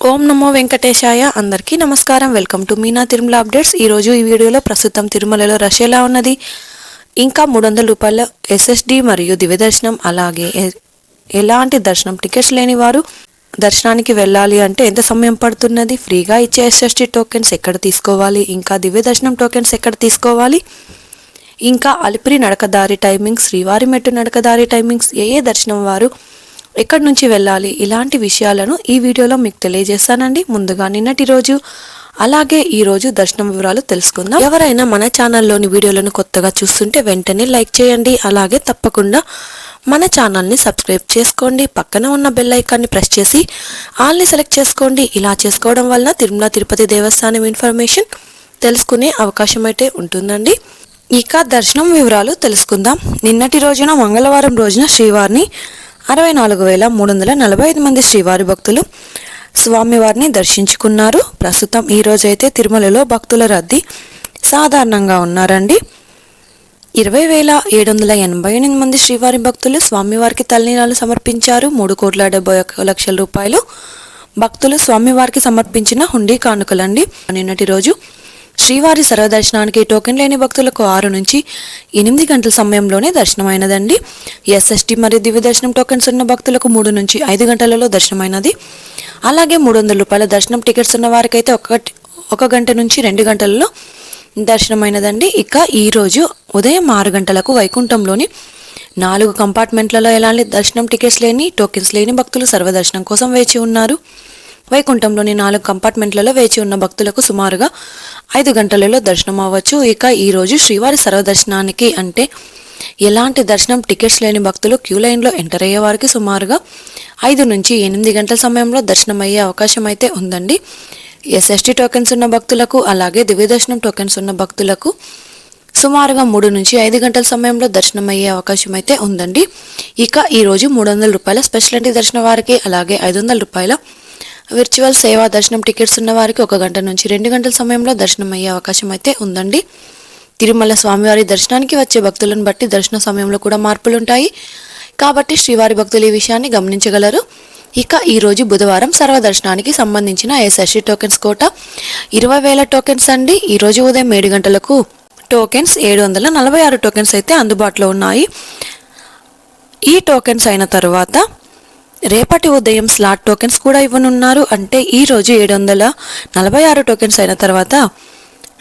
ఓం నమో వెంకటేశాయ. అందరికీ నమస్కారం. Welcome to Meena Tirumala updates. ఈరోజు ఈ వీడియోలో ప్రస్తుతం తిరుమలలో రష్ ఎలా ఉన్నది, ఇంకా 300 రూపాయల ఎస్ఎస్డి మరియు దివ్య దర్శనం, అలాగే ఎలాంటి దర్శనం టికెట్స్ లేని వారు దర్శనానికి వెళ్ళాలి అంటే ఎంత సమయం పడుతున్నది, ఫ్రీగా ఇచ్చే ఎస్ఎస్డి టోకెన్స్ ఎక్కడ తీసుకోవాలి, ఇంకా దివ్య దర్శనం టోకెన్స్ ఎక్కడ తీసుకోవాలి, ఇంకా అలిపిరి నడకదారి టైమింగ్స్, శ్రీవారి మెట్టు నడకదారి టైమింగ్స్, ఏ దర్శనం వారు ఎక్కడి నుంచి వెళ్ళాలి, ఇలాంటి విషయాలను ఈ వీడియోలో మీకు తెలియజేస్తానండి. ముందుగా నిన్నటి రోజు అలాగే ఈ రోజు దర్శనం వివరాలు తెలుసుకుందాం. ఎవరైనా మన ఛానల్లోని వీడియోలను కొత్తగా చూస్తుంటే వెంటనే లైక్ చేయండి, అలాగే తప్పకుండా మన ఛానల్ని సబ్స్క్రైబ్ చేసుకోండి. పక్కన ఉన్న బెల్ ఐకాన్ని ప్రెస్ చేసి ఆల్ని సెలెక్ట్ చేసుకోండి. ఇలా చేసుకోవడం వలన తిరుమల తిరుపతి దేవస్థానం ఇన్ఫర్మేషన్ తెలుసుకునే అవకాశం అయితే ఉంటుందండి. ఇక దర్శనం వివరాలు తెలుసుకుందాం. నిన్నటి రోజున మంగళవారం రోజున శ్రీవారిని 64,345 మంది శ్రీవారి భక్తులు స్వామివారిని దర్శించుకున్నారు. ప్రస్తుతం ఈ రోజైతే తిరుమలలో భక్తుల రద్దీ సాధారణంగా ఉన్నారండి. 20,788 మంది శ్రీవారి భక్తులు స్వామివారికి తలనీలాలు సమర్పించారు. 3,71,00,000 రూపాయలు భక్తులు స్వామివారికి సమర్పించిన హుండీ కానుకలండి. నిన్నటి రోజు శ్రీవారి సర్వదర్శనానికి టోకెన్ లేని భక్తులకు 6 నుంచి 8 గంటల సమయంలోనే దర్శనమైనదండి. ఎస్ఎస్టీ మరియు దివ్య దర్శనం టోకెన్స్ ఉన్న భక్తులకు 3 నుంచి 5 గంటలలో దర్శనమైనది. అలాగే 300 రూపాయల దర్శనం టికెట్స్ ఉన్న వారికైతే 1 గంట నుంచి 2 గంటలలో దర్శనమైనదండి. ఇక ఈరోజు ఉదయం 6 గంటలకు వైకుంఠంలోని 4 కంపార్ట్మెంట్లలో ఎలాంటి దర్శనం టికెట్స్ లేని టోకెన్స్ లేని భక్తులు సర్వదర్శనం కోసం వేచి ఉన్నారు. వైకుంఠంలోని 4 కంపార్ట్మెంట్లలో వేచి ఉన్న భక్తులకు సుమారుగా 5 గంటలలో దర్శనం అవ్వచ్చు. ఇక ఈరోజు శ్రీవారి సర్వదర్శనానికి అంటే ఎలాంటి దర్శనం టికెట్స్ లేని భక్తులు క్యూ లైన్లో ఎంటర్ అయ్యే వారికి సుమారుగా 5 నుంచి 8 గంటల సమయంలో దర్శనం అయ్యే అవకాశం అయితే ఉందండి. ఎస్ఎస్టీ టోకెన్స్ ఉన్న భక్తులకు అలాగే దివ్య దర్శనం టోకెన్స్ ఉన్న భక్తులకు సుమారుగా 3 నుంచి 5 గంటల సమయంలో దర్శనం అయ్యే అవకాశం అయితే ఉందండి. ఇక ఈరోజు 300 రూపాయల స్పెషల్ ఎంట్రీ దర్శనం వారికి అలాగే 500 రూపాయల విర్చువల్ సేవా దర్శనం టికెట్స్ ఉన్న వారికి 1 గంట నుంచి 2 గంటల సమయంలో దర్శనం అయ్యే అవకాశం అయితే ఉందండి. తిరుమల స్వామివారి దర్శనానికి వచ్చే భక్తులను బట్టి దర్శన సమయంలో కూడా మార్పులు ఉంటాయి కాబట్టి శ్రీవారి భక్తులు ఈ విషయాన్ని గమనించగలరు. ఇక ఈరోజు బుధవారం సర్వదర్శనానికి సంబంధించిన ఎస్ఎస్టీ టోకెన్స్ కోట 20,000 టోకెన్స్ అండి. ఈరోజు ఉదయం 7 గంటలకు టోకెన్స్ 746 టోకెన్స్ అయితే అందుబాటులో ఉన్నాయి. ఈ టోకెన్స్ అయిన తర్వాత రేపటి ఉదయం స్లాట్ టోకెన్స్ కూడా ఇవ్వనున్నారు. అంటే ఈరోజు 746 టోకెన్స్ అయిన తర్వాత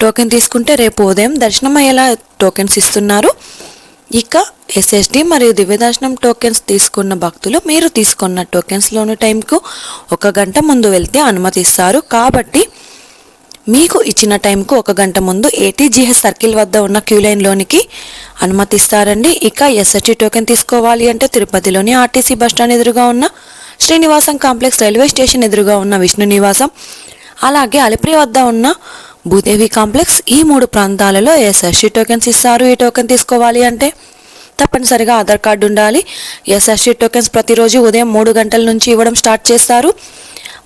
టోకెన్ తీసుకుంటే రేపు ఉదయం దర్శనం అయ్యేలా టోకెన్స్ ఇస్తున్నారు. ఇక ఎస్ఎస్డి మరియు దివ్య దర్శనం టోకెన్స్ తీసుకున్న భక్తులు మీరు తీసుకున్న టోకెన్స్లోని టైంకు 1 గంట ముందు వెళ్తే అనుమతిస్తారు. కాబట్టి మీకు ఇచ్చిన టైంకు 1 గంట ముందు ఏటీజీఎస్ సర్కిల్ వద్ద ఉన్న క్యూ లైన్లోనికి అనుమతిస్తారండి. ఇక ఎస్ఎస్టీ టోకెన్ తీసుకోవాలి అంటే తిరుపతిలోని ఆర్టీసీ బస్టాండ్ ఎదురుగా ఉన్న శ్రీనివాసం కాంప్లెక్స్, రైల్వే స్టేషన్ ఎదురుగా ఉన్న విష్ణు నివాసం, అలాగే అలిపిరి వద్ద ఉన్న భూదేవి కాంప్లెక్స్, ఈ 3 ప్రాంతాలలో ఎస్ఎస్టీ టోకెన్స్ ఇస్తారు. ఈ టోకెన్ తీసుకోవాలి అంటే తప్పనిసరిగా ఆధార్ కార్డు ఉండాలి. ఎస్ఎస్టీ టోకెన్స్ ప్రతిరోజు ఉదయం 3 గంటల నుంచి ఇవ్వడం స్టార్ట్ చేస్తారు.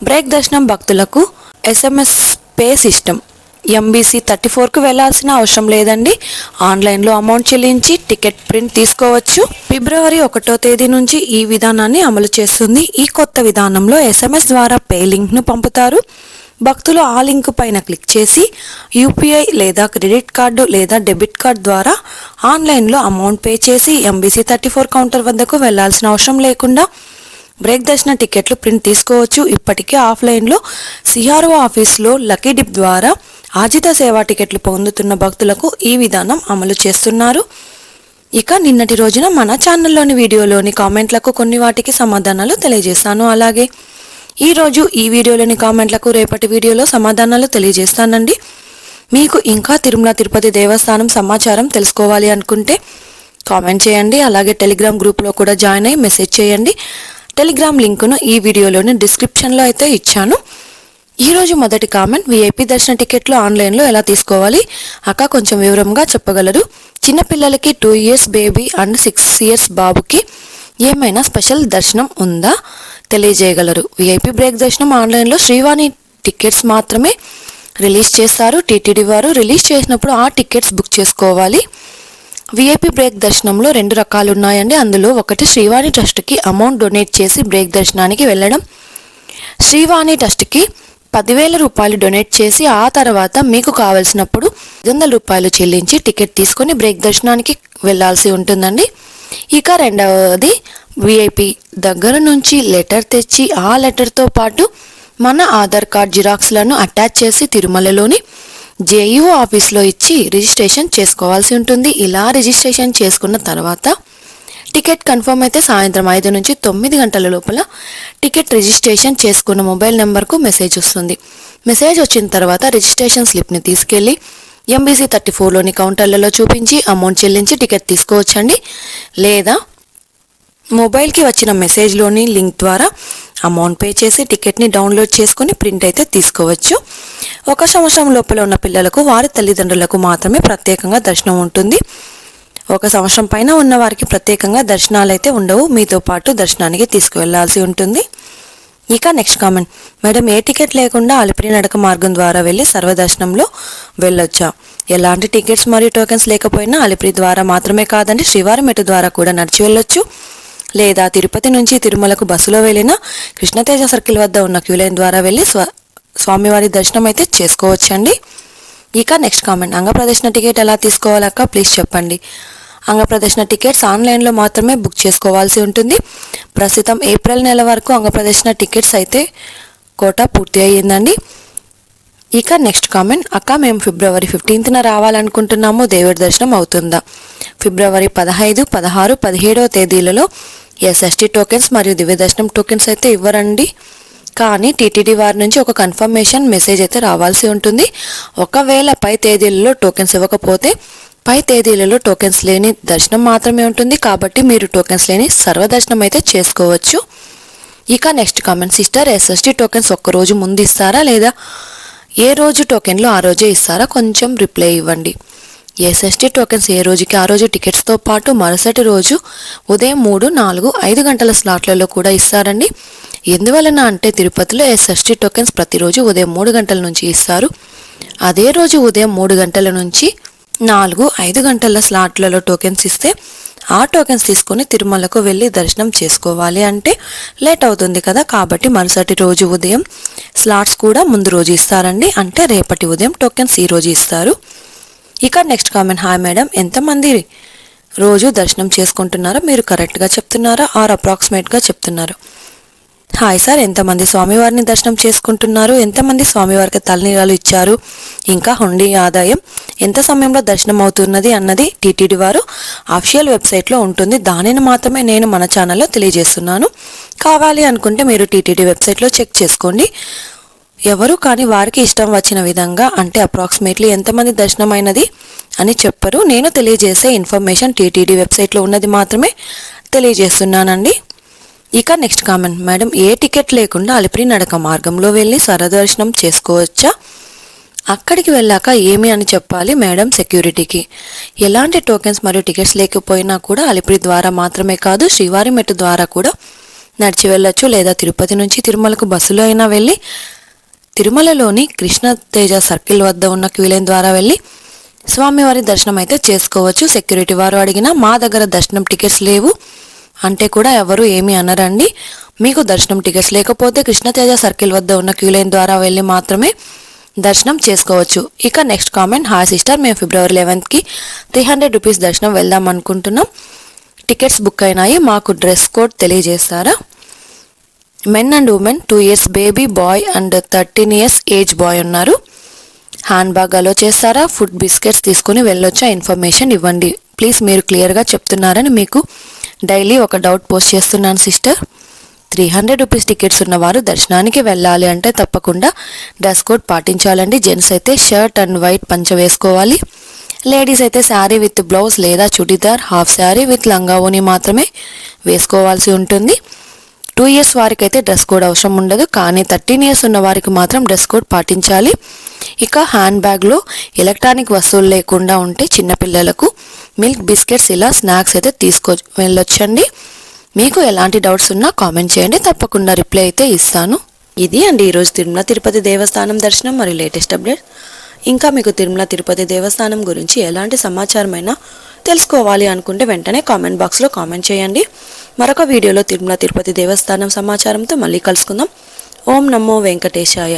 బ్రేక్ దర్శనం భక్తులకు SMS పే సిస్టమ్ MBC 34కు వెళ్లాల్సిన అవసరం లేదండి. ఆన్లైన్లో అమౌంట్ చెల్లించి టికెట్ ప్రింట్ తీసుకోవచ్చు. ఫిబ్రవరి 1వ తేదీ నుంచి ఈ విధానాన్ని అమలు చేస్తుంది. ఈ కొత్త విధానంలో SMS ద్వారా పే లింక్ను పంపుతారు. భక్తులు ఆ లింక్ పైన క్లిక్ చేసి UPI లేదా క్రెడిట్ కార్డు లేదా డెబిట్ కార్డు ద్వారా ఆన్లైన్లో అమౌంట్ పే చేసి MBC 34 కౌంటర్ వద్దకు వెళ్లాల్సిన అవసరం లేకుండా బ్రేక్ దర్శన టికెట్లు ప్రింట్ తీసుకోవచ్చు. ఇప్పటికే ఆఫ్లైన్లో CRO ఆఫీస్లో లక్కీ డిప్ ద్వారా ఆజిత సేవా టికెట్లు పొందుతున్న భక్తులకు ఈ విధానం అమలు చేస్తున్నారు. ఇక నిన్నటి రోజున మన ఛానల్లోని వీడియోలోని కామెంట్లకు కొన్ని వాటికి సమాధానాలు తెలియజేస్తాను. అలాగే ఈరోజు ఈ వీడియోలోని కామెంట్లకు రేపటి వీడియోలో సమాధానాలు తెలియజేస్తానండి. మీకు ఇంకా తిరుమల తిరుపతి దేవస్థానం సమాచారం తెలుసుకోవాలి అనుకుంటే కామెంట్ చేయండి. అలాగే టెలిగ్రామ్ గ్రూప్లో కూడా జాయిన్ అయ్యి మెసేజ్ చేయండి. టెలిగ్రామ్ లింకును ఈ వీడియోలోని డిస్క్రిప్షన్లో అయితే ఇచ్చాను. ఈరోజు మొదటి కామెంట్, VIP దర్శన టికెట్లు ఆన్లైన్లో ఎలా తీసుకోవాలి అక్క కొంచెం వివరంగా చెప్పగలరు. చిన్నపిల్లలకి 2 years బేబీ అండ్ 6 years బాబుకి ఏమైనా స్పెషల్ దర్శనం ఉందా తెలియజేయగలరు. VIP బ్రేక్ దర్శనం ఆన్లైన్లో శ్రీవాణి టికెట్స్ మాత్రమే రిలీజ్ చేస్తారు. TTD వారు రిలీజ్ చేసినప్పుడు ఆ టికెట్స్ బుక్ చేసుకోవాలి. VIP బ్రేక్ దర్శనంలో 2 రకాలు ఉన్నాయండి. అందులో ఒకటి శ్రీవాణి ట్రస్ట్కి అమౌంట్ డొనేట్ చేసి బ్రేక్ దర్శనానికి వెళ్ళడం, శ్రీవాణి ట్రస్ట్కి 10,000 రూపాయలు డొనేట్ చేసి ఆ తర్వాత మీకు కావలసినప్పుడు 500 రూపాయలు చెల్లించి టికెట్ తీసుకొని బ్రేక్ దర్శనానికి వెళ్ళాల్సి ఉంటుందండి. ఇక రెండవది విఐపి దగ్గర నుంచి లెటర్ తెచ్చి ఆ లెటర్తో పాటు మన ఆధార్ కార్డ్ జిరాక్స్లను అటాచ్ చేసి తిరుమలలోని జేఈఓ ఆఫీస్లో ఇచ్చి రిజిస్ట్రేషన్ చేసుకోవాల్సి ఉంటుంది. ఇలా రిజిస్ట్రేషన్ చేసుకున్న తర్వాత టికెట్ కన్ఫర్మ్ అయితే సాయంత్రం 5 నుంచి 9 గంటల లోపల టికెట్ రిజిస్ట్రేషన్ చేసుకున్న మొబైల్ నెంబర్కు మెసేజ్ వస్తుంది. మెసేజ్ వచ్చిన తర్వాత రిజిస్ట్రేషన్ స్లిప్ని తీసుకెళ్ళి ఎంబీసీ 34లోని కౌంటర్లలో చూపించి అమౌంట్ చెల్లించి టికెట్ తీసుకోవచ్చండి. లేదా మొబైల్కి వచ్చిన మెసేజ్లోని లింక్ ద్వారా అమౌంట్ పే చేసి టికెట్ని డౌన్లోడ్ చేసుకుని ప్రింట్ అయితే తీసుకోవచ్చు. 1 సంవత్సరం లోపల ఉన్న పిల్లలకు వారి తల్లిదండ్రులకు మాత్రమే ప్రత్యేకంగా దర్శనం ఉంటుంది. 1 సంవత్సరం పైన ఉన్న వారికి ప్రత్యేకంగా దర్శనాలు అయితే ఉండవు, మీతో పాటు దర్శనానికి తీసుకువెళ్లాల్సి ఉంటుంది. ఇక నెక్స్ట్ కామెంట్, మేడం ఏ టికెట్ లేకుండా అలిపిరి నడక మార్గం ద్వారా వెళ్ళి సర్వదర్శనంలో వెళ్ళొచ్చా? ఎలాంటి టికెట్స్ మరియు టోకెన్స్ లేకపోయినా అలిపిరి ద్వారా మాత్రమే కాదండి, శ్రీవారి మెట్టు ద్వారా కూడా నడిచి వెళ్ళొచ్చు. లేదా తిరుపతి నుంచి తిరుమలకు బస్సులో వెళ్ళిన కృష్ణతేజ సర్కిల్ వద్ద ఉన్న క్యూ లైన్ ద్వారా వెళ్ళి స్వామివారి దర్శనం అయితే చేసుకోవచ్చండి. ఇక నెక్స్ట్ కామెంట్, అంగప్రదర్శన టికెట్ ఎలా తీసుకోవాలక్క ప్లీజ్ చెప్పండి. అంగప్రదర్శన టికెట్స్ ఆన్లైన్లో మాత్రమే బుక్ చేసుకోవాల్సి ఉంటుంది. ప్రస్తుతం ఏప్రిల్ నెల వరకు అంగప్రదర్శన టికెట్స్ అయితే కోటా పూర్తి అయ్యిందండి. ఇక నెక్స్ట్ కామెంట్, అక్క మేము ఫిబ్రవరి 15న రావాలనుకుంటున్నాము, దేవుడి దర్శనం అవుతుందా? ఫిబ్రవరి 15, 16, 17వ తేదీలలో ఎస్ఎస్టీ టోకెన్స్ మరియు దివ్య దర్శనం టోకెన్స్ అయితే ఇవ్వరండి. కానీ టీటీడీ వారి నుంచి ఒక కన్ఫర్మేషన్ మెసేజ్ అయితే రావాల్సి ఉంటుంది. ఒకవేళ పై తేదీలలో టోకెన్స్ ఇవ్వకపోతే పై తేదీలలో టోకెన్స్ లేని దర్శనం మాత్రమే ఉంటుంది. కాబట్టి మీరు టోకెన్స్ లేని సర్వదర్శనం అయితే చేసుకోవచ్చు. ఇక next comment, sister SST tokens ఒక్కరోజు ముందు ఇస్తారా లేదా ఏ రోజు టోకెన్లు ఆ రోజే ఇస్తారా? కొంచెం రిప్లై ఇవ్వండి. ఎస్ఎస్టీ టోకెన్స్ ఏ రోజుకి ఆ రోజు టికెట్స్తో పాటు మరుసటి రోజు ఉదయం 3, 4, 5 గంటల స్లాట్లలో కూడా ఇస్తారండి. ఎందువలన అంటే తిరుపతిలో ఎస్ఎస్టీ టోకెన్స్ ప్రతిరోజు ఉదయం 3 గంటల నుంచి ఇస్తారు. అదే రోజు ఉదయం 3 గంటల నుంచి 4, 5 గంటల స్లాట్లలో టోకెన్స్ ఇస్తే ఆ టోకెన్స్ తీసుకొని తిరుమలకు వెళ్ళి దర్శనం చేసుకోవాలి అంటే లేట్ అవుతుంది కదా. కాబట్టి మరుసటి రోజు ఉదయం స్లాట్స్ కూడా ముందు రోజు ఇస్తారండి. అంటే రేపటి ఉదయం టోకెన్స్ ఈ రోజు ఇస్తారు. ఇక నెక్స్ట్ కామెంట్, హాయ్ మేడం, ఎంతమంది రోజు దర్శనం చేసుకుంటున్నారో మీరు కరెక్ట్గా చెప్తున్నారా ఆర్ అప్రాక్సిమేట్గా చెప్తున్నారు? హాయ్ సార్, ఎంతమంది స్వామివారిని దర్శనం చేసుకుంటున్నారు, ఎంతమంది స్వామివారికి తలనీలాలు ఇచ్చారు, ఇంకా హుండీ ఆదాయం ఎంత సమయంలో దర్శనం అవుతున్నది అన్నది టీటీడీ వారు అఫీషియల్ వెబ్సైట్లో ఉంటుంది. దానిని మాత్రమే నేను మన ఛానల్లో తెలియజేస్తున్నాను. కావాలి అనుకుంటే మీరు టీటీడీ వెబ్సైట్లో చెక్ చేసుకోండి. ఎవరు కానీ వారికి ఇష్టం వచ్చిన విధంగా అంటే అప్రాక్సిమేట్లీ ఎంతమంది దర్శనం అయినది అని చెప్పరు. నేను తెలియజేసే ఇన్ఫర్మేషన్ టీటీడీ వెబ్సైట్లో ఉన్నది మాత్రమే తెలియజేస్తున్నానండి. ఇక నెక్స్ట్ కామెంట్, మేడం ఏ టికెట్ లేకుండా అలిపిరి నడక మార్గంలో వెళ్ళి సర్వదర్శనం చేసుకోవచ్చా? అక్కడికి వెళ్ళాక ఏమి అని చెప్పాలి మేడం సెక్యూరిటీకి? ఎలాంటి టోకెన్స్ మరియు టికెట్స్ లేకపోయినా కూడా అలిపిరి ద్వారా మాత్రమే కాదు శ్రీవారి మెట్టు ద్వారా కూడా నడిచి వెళ్ళొచ్చు. లేదా తిరుపతి నుంచి తిరుమలకు బస్సులో అయినా వెళ్ళి తిరుమలలోని కృష్ణతేజ సర్కిల్ వద్ద ఉన్న క్యూ లైన్ ద్వారా వెళ్ళి స్వామివారి దర్శనం అయితే చేసుకోవచ్చు. సెక్యూరిటీ వారు అడిగినా మా దగ్గర దర్శనం టికెట్స్ లేవు అంటే కూడా ఎవరు ఏమీ అనరండి. మీకు దర్శనం టికెట్స్ లేకపోతే కృష్ణతేజ సర్కిల్ వద్ద ఉన్న క్యూ లైన్ ద్వారా వెళ్ళి మాత్రమే దర్శనం చేసుకోవచ్చు. ఇక నెక్స్ట్ కామెంట్, హాయ్ సిస్టర్, మేము ఫిబ్రవరి 11కి 300 రూపీస్ దర్శనం వెళ్దాం అనుకుంటున్నాం. టికెట్స్ బుక్ అయినాయి, మాకు డ్రెస్ కోడ్ తెలియజేస్తారా? Men and women 2 years baby boy and 13 years age boy ఉన్నారు. హ్యాండ్ బ్యాగ్ అలో చేస్తారా? ఫుడ్ బిస్కెట్స్ తీసుకుని వెళ్ళొచ్చా? ఇన్ఫర్మేషన్ ఇవ్వండి ప్లీజ్. మీరు క్లియర్గా చెప్తున్నారని మీకు డైలీ ఒక డౌట్ పోస్ట్ చేస్తున్నాను సిస్టర్. 300 రూపీస్ టికెట్స్ ఉన్నవారు దర్శనానికి వెళ్ళాలి అంటే తప్పకుండా డ్రెస్ కోడ్ పాటించాలండి. జెంట్స్ అయితే షర్ట్ అండ్ వైట్ పంచ వేసుకోవాలి. లేడీస్ అయితే శారీ విత్ బ్లౌజ్ లేదా చుడిదార్, హాఫ్ శారీ విత్ లంగా ఓని మాత్రమే వేసుకోవాల్సి ఉంటుంది. 2 years వారికి అయితే డ్రెస్ కోడ్ అవసరం ఉండదు, కానీ 13 years ఉన్న వారికి మాత్రం డ్రెస్ కోడ్ పాటించాలి. ఇక హ్యాండ్ బ్యాగ్లో ఎలక్ట్రానిక్ వస్తువులు లేకుండా ఉంటే చిన్నపిల్లలకు మిల్క్ బిస్కెట్స్ ఇలా స్నాక్స్ అయితే వెళ్ళొచ్చండి. మీకు ఎలాంటి డౌట్స్ ఉన్నా కామెంట్ చేయండి, తప్పకుండా రిప్లై అయితే ఇస్తాను. ఇది అండి ఈరోజు తిరుమల తిరుపతి దేవస్థానం దర్శనం మరియు లేటెస్ట్ అప్డేట్. ఇంకా మీకు తిరుమల తిరుపతి దేవస్థానం గురించి ఎలాంటి సమాచారమైనా తెలుసుకోవాలి అనుకుంటే వెంటనే కామెంట్ బాక్స్లో కామెంట్ చేయండి. మరొక వీడియోలో తిరుమల తిరుపతి దేవస్థానం సమాచారంతో మళ్ళీ కలుసుకుందాం. ఓం నమో వెంకటేశాయ.